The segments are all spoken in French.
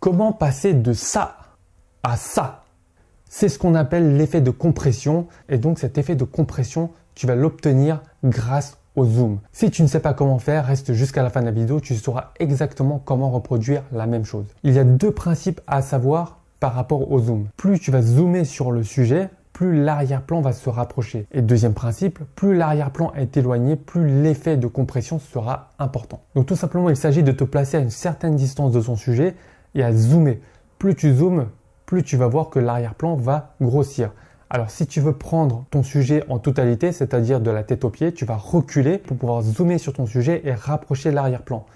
Comment passer de ça à ça? C'est ce qu'on appelle l'effet de compression et donc cet effet de compression, tu vas l'obtenir grâce au zoom. Si tu ne sais pas comment faire, reste jusqu'à la fin de la vidéo, tu sauras exactement comment reproduire la même chose. Il y a deux principes à savoir par rapport au zoom. Plus tu vas zoomer sur le sujet, plus l'arrière-plan va se rapprocher. Et deuxième principe, plus l'arrière-plan est éloigné, plus l'effet de compression sera important. Donc tout simplement, il s'agit de te placer à une certaine distance de ton sujet et à zoomer. Plus tu zoomes, plus tu vas voir que l'arrière-plan va grossir. Alors si tu veux prendre ton sujet en totalité, c'est-à-dire de la tête aux pieds, tu vas reculer pour pouvoir zoomer sur ton sujet et rapprocher l'arrière-plan.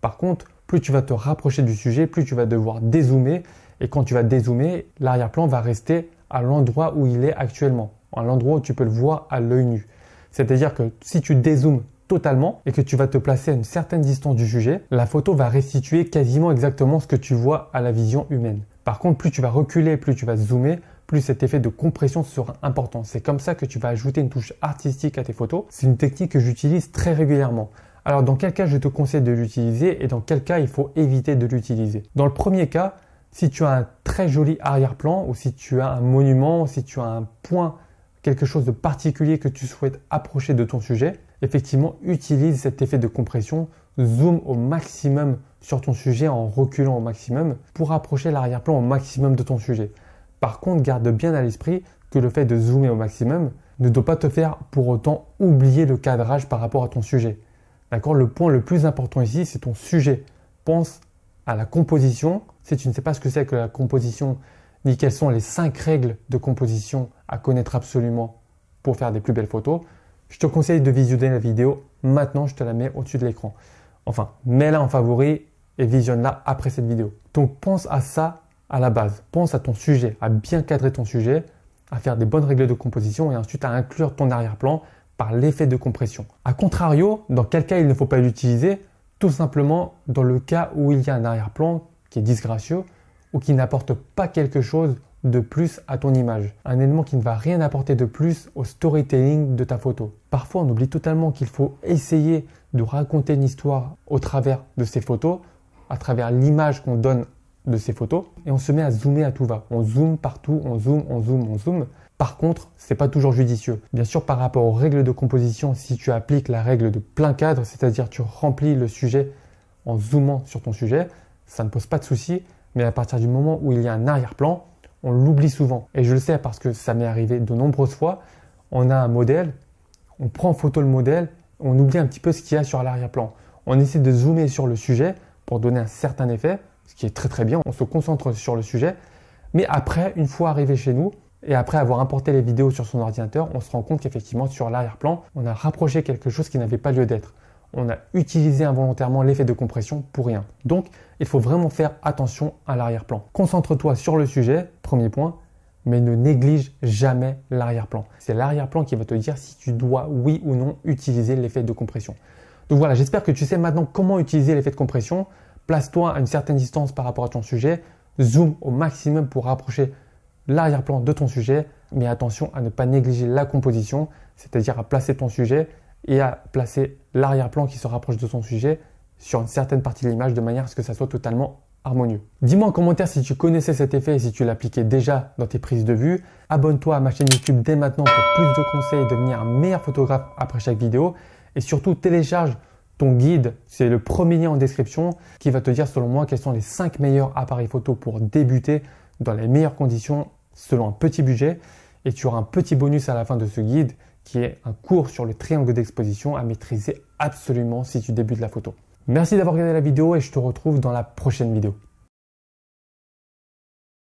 Par contre, plus tu vas te rapprocher du sujet, plus tu vas devoir dézoomer. Et quand tu vas dézoomer, l'arrière-plan va rester à l'endroit où il est actuellement, à l'endroit où tu peux le voir à l'œil nu. C'est-à-dire que si tu dézoomes totalement et que tu vas te placer à une certaine distance du sujet, la photo va restituer quasiment exactement ce que tu vois à la vision humaine. Par contre, plus tu vas reculer, plus tu vas zoomer, plus cet effet de compression sera important. C'est comme ça que tu vas ajouter une touche artistique à tes photos. C'est une technique que j'utilise très régulièrement. Alors dans quel cas je te conseille de l'utiliser et dans quel cas il faut éviter de l'utiliser? Dans le premier cas, si tu as un très joli arrière-plan ou si tu as un monument, ou si tu as un point, quelque chose de particulier que tu souhaites approcher de ton sujet, effectivement, utilise cet effet de compression, zoom au maximum sur ton sujet en reculant au maximum pour approcher l'arrière-plan au maximum de ton sujet. Par contre, garde bien à l'esprit que le fait de zoomer au maximum ne doit pas te faire pour autant oublier le cadrage par rapport à ton sujet. D'accord? Le point le plus important ici, c'est ton sujet. Pense à la composition. Si tu ne sais pas ce que c'est que la composition, ni quelles sont les 5 règles de composition à connaître absolument pour faire des plus belles photos, je te conseille de visionner la vidéo. Maintenant, je te la mets au-dessus de l'écran. Enfin, mets-la en favori et visionne-la après cette vidéo. Donc, pense à ça à la base. Pense à ton sujet, à bien cadrer ton sujet, à faire des bonnes règles de composition et ensuite à inclure ton arrière-plan par l'effet de compression. A contrario, dans quel cas il ne faut pas l'utiliser? Tout simplement dans le cas où il y a un arrière-plan qui est disgracieux ou qui n'apporte pas quelque chose de plus à ton image. Un élément qui ne va rien apporter de plus au storytelling de ta photo. Parfois, on oublie totalement qu'il faut essayer de raconter une histoire au travers de ces photos, à travers l'image qu'on donne de ces photos et on se met à zoomer à tout va. On zoome partout, on zoome, on zoome, on zoome. Par contre, c'est pas toujours judicieux. Bien sûr, par rapport aux règles de composition, si tu appliques la règle de plein cadre, c'est-à-dire tu remplis le sujet en zoomant sur ton sujet, ça ne pose pas de souci. Mais à partir du moment où il y a un arrière-plan, on l'oublie souvent. Et je le sais parce que ça m'est arrivé de nombreuses fois. On a un modèle, on prend en photo le modèle, on oublie un petit peu ce qu'il y a sur l'arrière-plan. On essaie de zoomer sur le sujet pour donner un certain effet, ce qui est très très bien. On se concentre sur le sujet. Mais après, une fois arrivé chez nous, et après avoir importé les vidéos sur son ordinateur, on se rend compte qu'effectivement sur l'arrière-plan, on a rapproché quelque chose qui n'avait pas lieu d'être. On a utilisé involontairement l'effet de compression pour rien. Donc, il faut vraiment faire attention à l'arrière-plan. Concentre-toi sur le sujet, premier point, mais ne néglige jamais l'arrière-plan. C'est l'arrière-plan qui va te dire si tu dois, oui ou non, utiliser l'effet de compression. Donc voilà, j'espère que tu sais maintenant comment utiliser l'effet de compression. Place-toi à une certaine distance par rapport à ton sujet. Zoom au maximum pour rapprocher l'arrière-plan de ton sujet, mais attention à ne pas négliger la composition, c'est-à-dire à placer ton sujet et à placer l'arrière-plan qui se rapproche de ton sujet sur une certaine partie de l'image de manière à ce que ça soit totalement harmonieux. Dis-moi en commentaire si tu connaissais cet effet et si tu l'appliquais déjà dans tes prises de vue. Abonne-toi à ma chaîne YouTube dès maintenant pour plus de conseils et devenir un meilleur photographe après chaque vidéo. Et surtout, télécharge ton guide, c'est le premier lien en description qui va te dire selon moi quels sont les 5 meilleurs appareils photo pour débuter dans les meilleures conditions selon un petit budget. Et tu auras un petit bonus à la fin de ce guide qui est un cours sur le triangle d'exposition à maîtriser absolument si tu débutes la photo. Merci d'avoir regardé la vidéo et je te retrouve dans la prochaine vidéo.